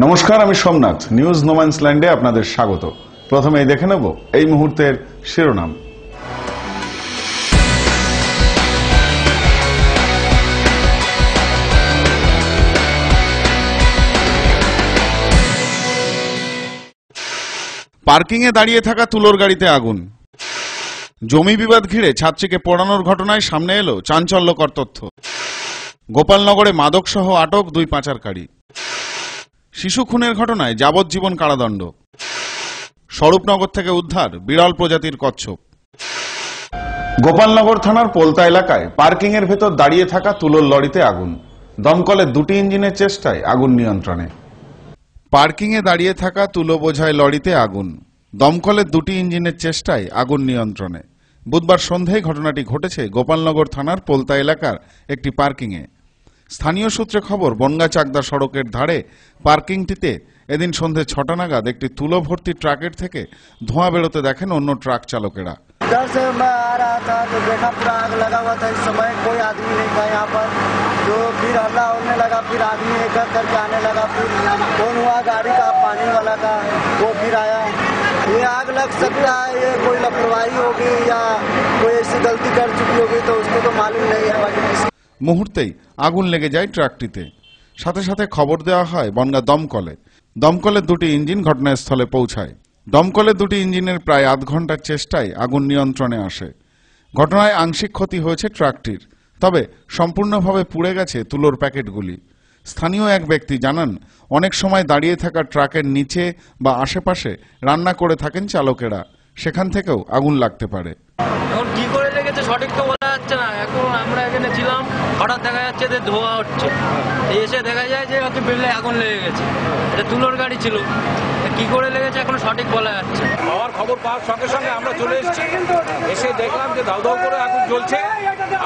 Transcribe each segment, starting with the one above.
নমস্কার, আমি সোমনাথ। নিউজ নোম্যান্সল্যান্ডে আপনাদের স্বাগত। প্রথমেই দেখে নেব এই মুহূর্তের শিরোনাম। পার্কিংয়ে দাঁড়িয়ে থাকা তুলোর গাড়িতে আগুন। জমি বিবাদ ঘিরে ছাত্রীকে পোড়ানোর ঘটনায় সামনে এলো চাঞ্চল্যকর তথ্য। গোপালনগরে মাদকসহ আটক 2 পাচারকারী। শিশু খুনের ঘটনায় যাবজ্জীবন কারাদণ্ড। স্বরূপনগর থেকে উদ্ধার বিরল প্রজাতির কচ্ছপ। গোপালনগর থানার পোলতা এলাকায় পার্কিং এর ভেতর দাঁড়িয়ে থাকা তুলোর লরিতে আগুন। দমকলের 2টি ইঞ্জিনের চেষ্টায় আগুন নিয়ন্ত্রণে। পার্কিংয়ে দাঁড়িয়ে থাকা তুলো বোঝাই লরিতে আগুন। দমকলের 2টি ইঞ্জিনের চেষ্টায় আগুন নিয়ন্ত্রণে। বুধবার সন্ধ্যায় ঘটনাটি ঘটেছে গোপালনগর থানার পোলতা এলাকার একটি পার্কিংয়ে। স্থানীয় সূত্রে খবর, বনগাঁ চাকদা সড়কের ধারে পার্কিংটিতে এদিন সন্ধ্যে 6টা নাগাদ একটি তুলো ভর্তি ট্রাকের থেকে ধোঁয়া বেরোতে দেখেন অন্য ট্রাক চালকেরা। इधर से मैं आ रहा था तो देखा पूरा आग लगा हुआ था। इस समय कोई आदमी नहीं था यहाँ पर। तो फिर हल्ला होने लगा, फिर आदमी एक करके आने लगा। फिर फोन हुआ गाड़ी का, पानी वाला का, वो फिर आया। ये आग लग सकता है, ये कोई लापरवाही होगी या कोई ऐसी गलती कर चुकी होगी, तो उसको तो मालूम नहीं है। মুহূর্তেই আগুন লেগে যায় ট্রাকটিতে। সাথে সাথে খবর দেওয়া হয় বনগাঁ দমকলে। দমকলের 2টি ইঞ্জিন ঘটনাস্থলে পৌঁছায়। দমকলের 2টি ইঞ্জিনের প্রায় আধ ঘন্টার চেষ্টায় আগুন নিয়ন্ত্রণে আসে। ঘটনায় আংশিক ক্ষতি হয়েছে ট্রাকটির, তবে সম্পূর্ণভাবে পুড়ে গেছে তুলোর প্যাকেটগুলি। স্থানীয় এক ব্যক্তি জানান, অনেক সময় দাঁড়িয়ে থাকা ট্রাকের নিচে বা আশেপাশে রান্না করে থাকেন চালকেরা, সেখান থেকেও আগুন লাগতে পারে। এখন কি করে লেগেছে সঠিক তো বলা যাচ্ছে না। এখন আমরা এখানে ছিলাম, হঠাৎ দেখা যাচ্ছে যে ধোঁয়া হচ্ছে, এসে দেখা যায় যে ওকে বেলে আগুন লেগে গেছে। এটা তুলোর গাড়ি ছিল, কি করে লেগেছে এখন সঠিক বলা যাচ্ছে। আমার খবর পাওয়ার সঙ্গে সঙ্গে আমরা চলে এসেছি। এসে দেখলাম যে দাউ দাউ করে আগুন জ্বলছে।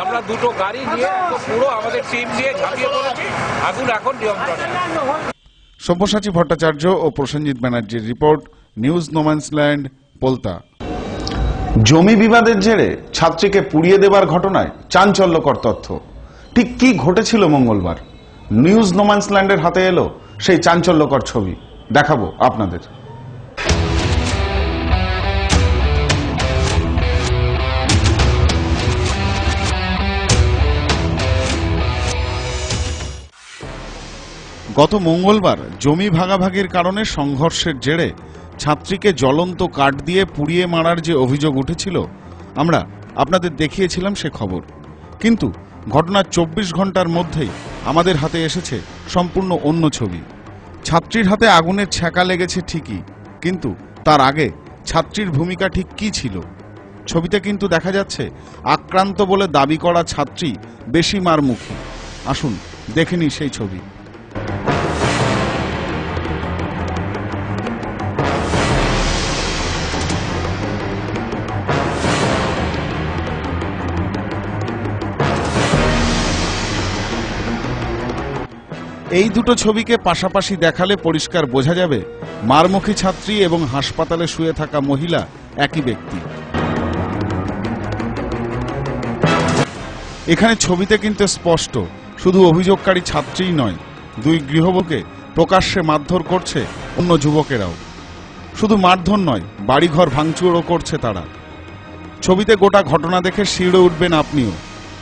আমরা 2টো গাড়ি নিয়ে পুরো আমাদের টিম দিয়ে ঝাঁপিয়ে পড়েছি। আগুন এখন নিয়ন্ত্রণে। সব্যসাচী ভট্টাচার্য ও প্রসেনজিৎ ব্যানার্জির রিপোর্ট, নিউজ নোম্যান্সল্যান্ড, পোলতা। জমি বিবাদের জেরে ছাত্রীকে পুড়িয়ে দেবার ঘটনায় চাঞ্চল্যকর তথ্য। ঠিক কি ঘটেছিল মঙ্গলবার? নিউজ নোম্যান্সল্যান্ডের হাতে এলো সেই চাঞ্চল্যকর ছবি, দেখাবো আপনাদের। গত মঙ্গলবার জমি ভাগাভাগির কারণে সংঘর্ষের জেরে ছাত্রীকে জ্বলন্ত কাঠ দিয়ে পুড়িয়ে মারার যে অভিযোগ উঠেছিল, আমরা আপনাদের দেখিয়েছিলাম সে খবর। কিন্তু ঘটনার 24 ঘন্টার মধ্যেই আমাদের হাতে এসেছে সম্পূর্ণ অন্য ছবি। ছাত্রীর হাতে আগুনের ছ্যাঁকা লেগেছে ঠিকই, কিন্তু তার আগে ছাত্রীর ভূমিকা ঠিক কি ছিল? ছবিতে কিন্তু দেখা যাচ্ছে আক্রান্ত বলে দাবি করা ছাত্রী বেশি মারমুখী। আসুন দেখে নিই সেই ছবি। এই দুটো ছবিকে পাশাপাশি দেখালে পরিষ্কার বোঝা যাবে মারমুখী ছাত্রী এবং হাসপাতালে শুয়ে থাকা মহিলা একই ব্যক্তি। এখানে ছবিতে কিন্তু স্পষ্ট, শুধু অভিযোগকারী ছাত্রীই নয়, 2 গৃহবধূকে প্রকাশ্যে মারধর করছে অন্য যুবকেরাও। শুধু মারধর নয়, বাড়িঘর ভাঙচুরও করছে তারা। ছবিতে গোটা ঘটনা দেখে শিউরে উঠবেন আপনিও।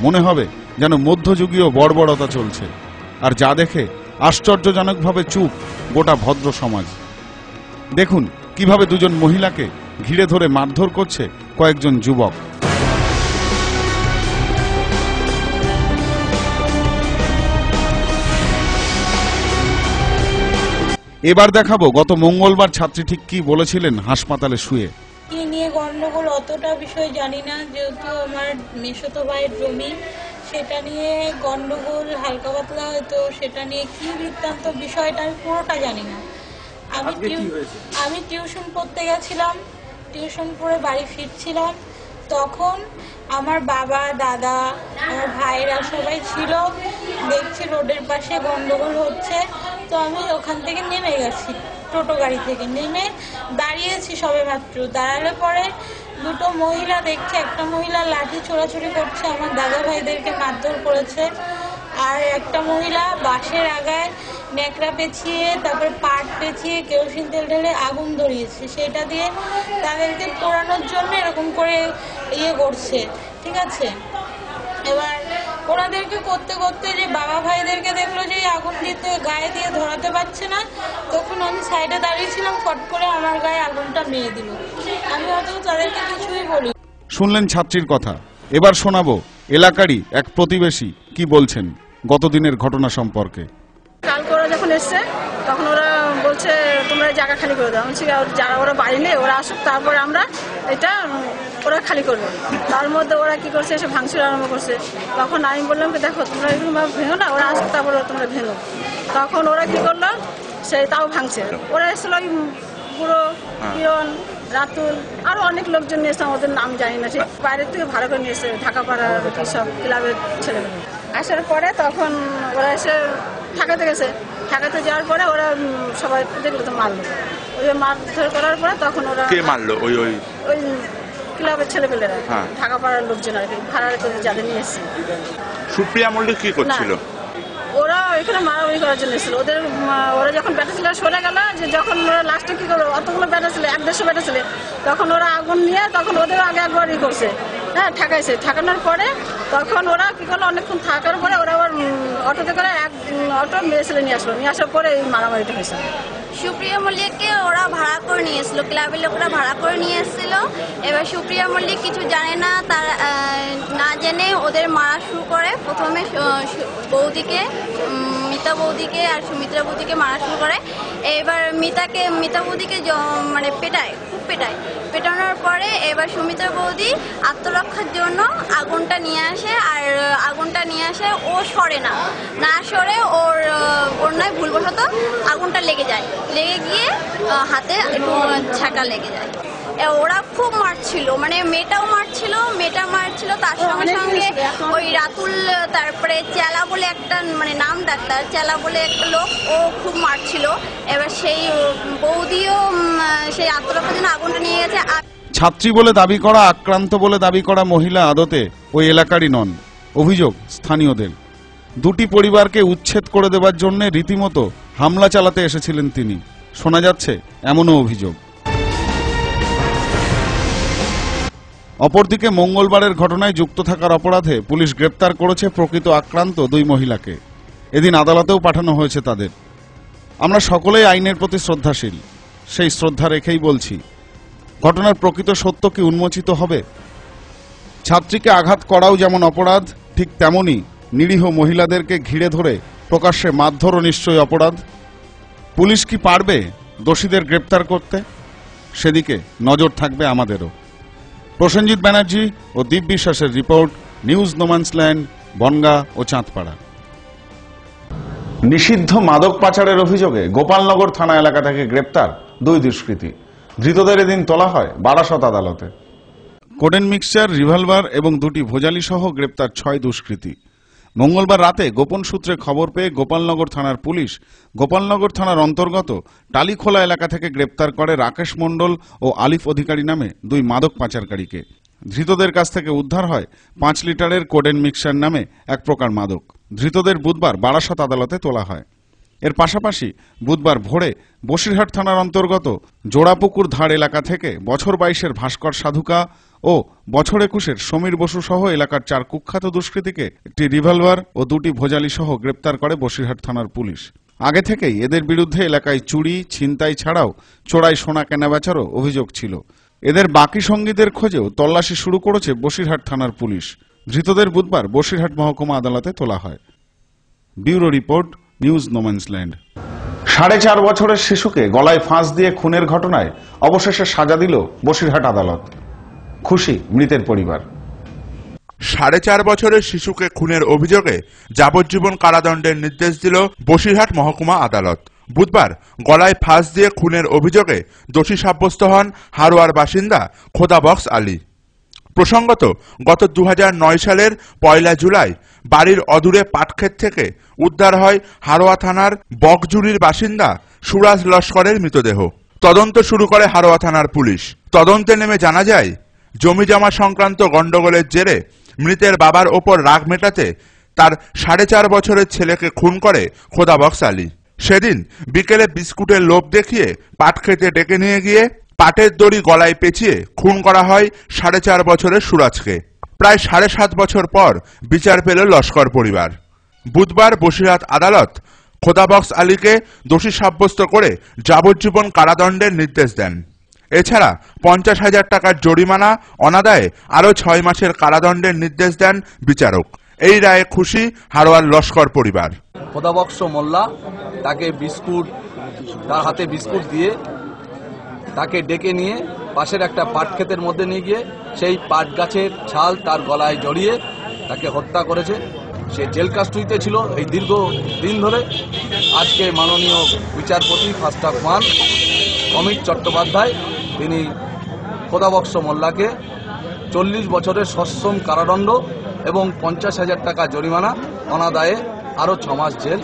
মনে হবে যেন মধ্যযুগীয় বর্বরতা চলছে, আর যা দেখে আশ্চর্যজনকভাবে চুপ গোটা ভদ্র সমাজ। দেখুন কিভাবে 2জন মহিলাকে ঘিরে ধরে মারধর করছে কয়েকজন যুবক। এবার দেখাবো গত মঙ্গলবার ছাত্রী ঠিক কি বলেছিলেন হাসপাতালে শুয়ে। কি নিয়ে গন্ডগোল অতটা বিষয় জানি না, যেহেতু আমার মেশতো ভাইয়ের জমি, সেটা নিয়ে গন্ডগোল হালকা পাতলা, হয়তো সেটা নিয়ে কি বৃত্তান্ত বিষয়টা আমি পুরোটা জানি না। আমি টিউশন পড়তে গেছিলাম, টিউশন পড়ে বাড়ি ফিরছিলাম, তখন আমার বাবা, দাদা, আমার ভাইরা সবাই ছিল। দেখছি রোডের পাশে গন্ডগোল হচ্ছে, তো আমি ওখান থেকে নেমে গেছি। টোটো গাড়ি থেকে নেমে দাঁড়িয়েছি সবে মাত্র। দাঁড়ালে পরে 2টো মহিলা দেখছি, একটা মহিলা লাঠি ছোড়াছুড়ি করছে, আমার দাদা ভাইদেরকে মারধর করেছে। আর একটা মহিলা বাঁশের আগায় ন্যাকড়া পেঁচিয়ে, তারপরে পাট পেঁচিয়ে কেরোসিন তেল ঢেলে আগুন ধরিয়েছে। সেটা দিয়ে তাদেরকে পোড়ানোর জন্য এরকম করে ইয়ে করছে, ঠিক আছে। এবার ওনাদেরকে করতে করতে যে বাবা ভাইদেরকে দেখলো যে আগুন দিতে গায়ে দিয়ে ধরাতে পারছে না, তখন আমি সাইডে দাঁড়িয়েছিলাম, ফট করে আমার গায়ে আগুনটা মেরে দিল। আমি হয়তো তাদেরকে কিছুই বলি। শুনলেন ছাত্রীর কথা। এবার শোনাবো এলাকারই এক প্রতিবেশী কি বলছেন গতদিনের ঘটনা সম্পর্কে। কালকে ওরা যখন এসছে তখন ওরা বলছে তোমরা জায়গা খালি করে দাও। বলছি যারা ওরা বাড়ি নেই ওরা আসুক, তারপরে আমরা এটা ওরা খালি করবে। তার মধ্যে ওরা কি করছে, এসে ভাঙচুর আরম্ভ করছে। তখন আমি বললাম কি দেখো তোমরা এরকম ভেঙো না, ওরা আসুক তারপরে তোমরা ভেঙো। তখন ওরা কি করলো, সেই তাও ভাঙছে। ওরা এসেছিল ওই বুড়ো, কিরণ, রাতুল, আরো অনেক লোকজন নিয়ে এসছে, আমাদের নাম জানি না, ঠিক বাইরের থেকে ভাড়া করে নিয়ে এসছে ঢাকাপাড়ার সব ক্লাবের ছেলেমেয়ে। আসার পরে তখন ওরা এসে ঠেকাতে গেছে। ঠেকাতে যাওয়ার পরে ওরা সবাই দেখলো তো মারলো। ওই মারধর করার পরে তখন ওরা কে মারলো? ওই ক্লাবের ছেলেপেলেরা, ঢাকাপাড়ার লোকজন আর কি, ভাড়া করে যাদের নিয়ে এসছে। সুপ্রিয়া মল্লিক কি করছিল? ওরা এখানে মারামারি করার জন্য এসেছিল। ওরা যখন ব্যাটা ছিল সরে গেল, যে যখন ওরা লাস্টে কি করলো, অতগুলো ব্যাটা ছিল, 1-150 ব্যাটা ছিল, তখন ওরা আগুন নিয়ে তখন ওদের আগে একবার ই করছে, হ্যাঁ ঠেকাইছে। ঠেকানোর পরে তখন ওরা কি করলো, অনেকক্ষণ থাকার পরে ওরা আবার অটোতে করে এক অটো মেয়ে ছেলে নিয়ে আসলো। নিয়ে আসার পরে এই মারামারিটা হয়েছে। সুপ্রিয়া মল্লিককে ওরা ভাড়া করে নিয়ে এসেছিল, ক্লাবের লোকরা ভাড়া করে নিয়ে এসেছিল। এবার সুপ্রিয়া মল্লিক কিছু জানে না, তার না জেনে ওদের মারা শুরু করে। প্রথমে বৌদিকে, মিতা বৌদিকে আর সুমিত্রা বৌদিকে মারা শুরু করে। এবার মিতা বৌদিকে মানে পেটায়, খুব পেটানোর পরে এবার সুমিত্রা বৌদি আত্মরক্ষার জন্য আগুনটা নিয়ে আসে। আর আগুনটা নিয়ে আসে, ও সরে না সরে ওর নয় ভুলবশত আগুনটা লেগে যায়। লেগে গিয়ে হাতে একটু ছাকা লেগে যায়। ওরা খুব মারছিল, মানে মেয়েটা মারছিল, তার সঙ্গে সঙ্গে ওই রাতুল, তারপরে চেলা বলে একটা মানে নাম ডাক্তার, চেলা বলে একটা লোক, ও খুব মারছিল। এবার সেই বৌদিও সেই আত্মরক্ষার জন্য আগুনটা নিয়ে গেছে। ছাত্রী বলে দাবি করা, আক্রান্ত বলে দাবি করা মহিলা আদতে ওই এলাকারই নন। অভিযোগ স্থানীয়দের। দুটি পরিবারকে উচ্ছেদ করে দেবার জন্য রীতিমতো হামলা চালাতে এসেছিলেন তিনি, শোনা যাচ্ছে এমনও অভিযোগ। অপরদিকে মঙ্গলবারের ঘটনায় যুক্ত থাকার অপরাধে পুলিশ গ্রেপ্তার করেছে প্রকৃত আক্রান্ত দুই মহিলাকে। এদিন আদালতেও পাঠানো হয়েছে তাদের। আমরা সকলেই আইনের প্রতি শ্রদ্ধাশীল, সেই শ্রদ্ধা রেখেই বলছি, ঘটনার প্রকৃত সত্য কি উন্মোচিত হবে? ছাত্রীকে আঘাত করাও যেমন অপরাধ, ঠিক তেমনি নিরীহ মহিলাদেরকে ঘিরে ধরে প্রকাশ্যে মারধরও নিশ্চয়ই অপরাধ। পুলিশ কি পারবে দোষীদের গ্রেপ্তার করতে? সেদিকে নজর থাকবে আমাদেরও। প্রসেনজিৎ ব্যানার্জি ও দীপ বিশ্বাসের রিপোর্ট, নিউজ নোম্যান্সল্যান্ড, বনগাঁ ও চাঁদপাড়া। নিষিদ্ধ মাদক পাচারের অভিযোগে গোপালনগর থানা এলাকা থেকে গ্রেপ্তার দুই দুষ্কৃতী। ধৃতদের এদিন তোলা হয় বারাসত আদালতে। কোডেন মিক্সচার, রিভলভার এবং দুটি ভোজালি সহ গ্রেপ্তার 6 দুষ্কৃতী। মঙ্গলবার রাতে গোপন সূত্রে খবর পেয়ে গোপালনগর থানার পুলিশ গোপালনগর থানার অন্তর্গত টালিখোলা এলাকা থেকে গ্রেপ্তার করে রাকেশ মণ্ডল ও আলিফ অধিকারী নামে দুই মাদক পাচারকারীকে। ধৃতদের কাছ থেকে উদ্ধার হয় 5 লিটারের কোডেন মিক্সচার নামে এক প্রকার মাদক। ধৃতদের বুধবার বারাসত আদালতে তোলা হয়। এর পাশাপাশি বুধবার ভোরে বসিরহাট থানার অন্তর্গত জোড়াপুকুর ধার এলাকা থেকে বছর 22-এর ভাস্কর সাধুকা ও বছর 21-এর সমীর বসু সহ এলাকার 4 কুখ্যাত দুষ্কৃতীকে একটি রিভলভার ও দুটি ভোজালি সহ গ্রেপ্তার করে বসিরহাট থানার পুলিশ। আগে থেকেই এদের বিরুদ্ধে এলাকায় চুরি, ছিনতাই ছাড়াও চোরাই সোনা কেনাবেচারও অভিযোগ ছিল। এদের বাকি সঙ্গীদের খোঁজেও তল্লাশি শুরু করেছে বসিরহাট থানার পুলিশ। ধৃতদের বুধবার বসিরহাট মহকুমা আদালতে তোলা হয়। Bureau report, news no man's land. 4.5 বছরের শিশুকে গলায় ফাঁস দিয়ে খুনের ঘটনায় অবশেষে সাজা দিল বসিরহাট আদালত। খুশি মৃতের পরিবার। 4.5 বছরের শিশুকে খুনের অভিযোগে যাবজ্জীবন কারাদণ্ডের নির্দেশ দিল বসিরহাট মহকুমা আদালত। বুধবার গলায় ফাঁস দিয়ে খুনের অভিযোগে দোষী সাব্যস্ত হন হারোয়ার বাসিন্দা খোদাবক্স আলী। প্রসঙ্গত, গত 2009 সালের 1 জুলাই বাড়ির অদূরে পাটক্ষেত থেকে উদ্ধার হয় হারোয়া থানার বকজুরির বাসিন্দা সুরাজ লস্করের মৃতদেহ। তদন্ত শুরু করে হারোয়া থানার পুলিশ। তদন্তে নেমে জানা যায়, জমিজমা সংক্রান্ত গন্ডগোলের জেরে মৃতের বাবার ওপর রাগ মেটাতে তার 4.5 বছরের ছেলেকে খুন করে খোদাবক্স আলী। সেদিন বিকেলে বিস্কুটের লোভ দেখিয়ে পাট খেতে ডেকে নিয়ে গিয়ে পাটের দড়ি গলায় পেঁচিয়ে খুন করা হয় 4.5 বছরের সুরাজকে। প্রায় 7.5 বছর পর বিচার পেল লস্কর পরিবার। বুধবার বসিরহাট আদালত খোদাবক্স আলীকে দোষী সাব্যস্ত করে যাবজ্জীবন কারাদণ্ডের নির্দেশ দেন। এছাড়া 50,000 টাকার জরিমানা, অনাদায়ে আরও 6 মাসের কারাদণ্ডের নির্দেশ দেন বিচারক। এই রায়ে খুশি হাড়োয়ার লস্কর পরিবার। খোদাবক্স মোল্লা তাকে তার হাতে বিস্কুট দিয়ে তাকে ডেকে নিয়ে পাশের একটা পাট ক্ষেতের মধ্যে নিয়ে গিয়ে সেই পাট গাছের ছাল তার গলায় জড়িয়ে তাকে হত্যা করেছে। সে জেল কাস্টডিতে ছিল এই দীর্ঘ দিন ধরে। আজকে মাননীয় বিচারপতি ফার্স্ট ট্র্যাক 1 অমিত চট্টোপাধ্যায় তিনি খোদাবক্স মোল্লাকে 40 বছরের সশ্রম কারাদণ্ড এবং 50,000 টাকা জরিমানা, অনাদায়ে আরও 6 মাস জেল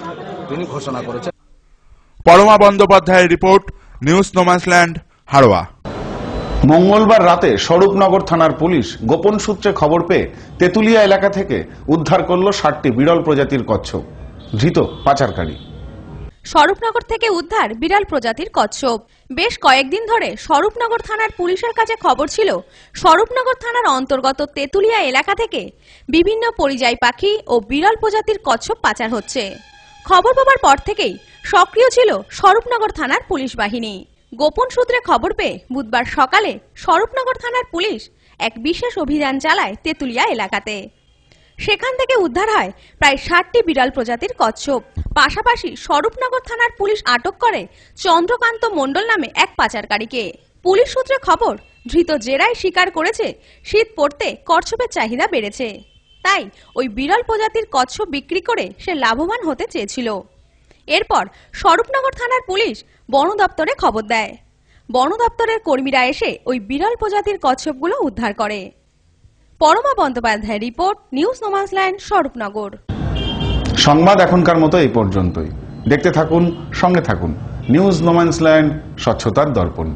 তিনি ঘোষণা করেছেন। পরমা বন্দ্যোপাধ্যায়ের রিপোর্ট, নিউজ নোম্যান্সল্যান্ড, হাড়োয়া। মঙ্গলবার রাতে স্বরূপনগর থানার পুলিশ গোপন সূত্রে খবর পেয়ে তেতুলিয়া এলাকা থেকে উদ্ধার করল 60টি বিরল প্রজাতির কচ্ছপ। ধৃত পাচারকারী। স্বরূপনগর থেকে উদ্ধার বিরল প্রজাতির কচ্ছপ। বেশ কয়েকদিন ধরে স্বরূপনগর থানার পুলিশের কাছে খবর ছিল স্বরূপনগর থানার অন্তর্গত তেতুলিয়া এলাকা থেকে বিভিন্ন পরিযায়ী পাখি ও বিরল প্রজাতির কচ্ছপ পাচার হচ্ছে। খবর পাওয়ার পর থেকেই সক্রিয় ছিল স্বরূপনগর থানার পুলিশ বাহিনী। গোপন সূত্রে খবর পেয়ে বুধবার সকালে স্বরূপনগর থানার পুলিশ এক বিশেষ অভিযান চালায় তেতুলিয়া এলাকাতে। সেখান থেকে উদ্ধার হয় প্রায় 60টি বিরল প্রজাতির কচ্ছপ। পাশাপাশি স্বরূপনগর থানার পুলিশ আটক করে চন্দ্রকান্ত মণ্ডল নামে এক পাচারকারীকে। পুলিশ সূত্রে খবর, ধৃত জেরায় স্বীকার করেছে শীত পড়তে কচ্ছপের চাহিদা বেড়েছে, তাই ওই বিরল প্রজাতির কচ্ছপ বিক্রি করে সে লাভবান হতে চেয়েছিল। এরপর স্বরূপনগর থানার পুলিশ বন দপ্তরে খবর দেয়। বন দপ্তরের কর্মীরা এসে ওই বিরল প্রজাতির কচ্ছপগুলো উদ্ধার করে। পরমা বন্দ্যোপাধ্যায়ের রিপোর্ট, নিউজ নোম্যান্সল্যান্ড, স্বরূপনগর। সংবাদ এখনকার মতো এই পর্যন্তই। দেখতে থাকুন, সঙ্গে থাকুন নিউজ নোম্যান্সল্যান্ড, স্বচ্ছতার দর্পণ।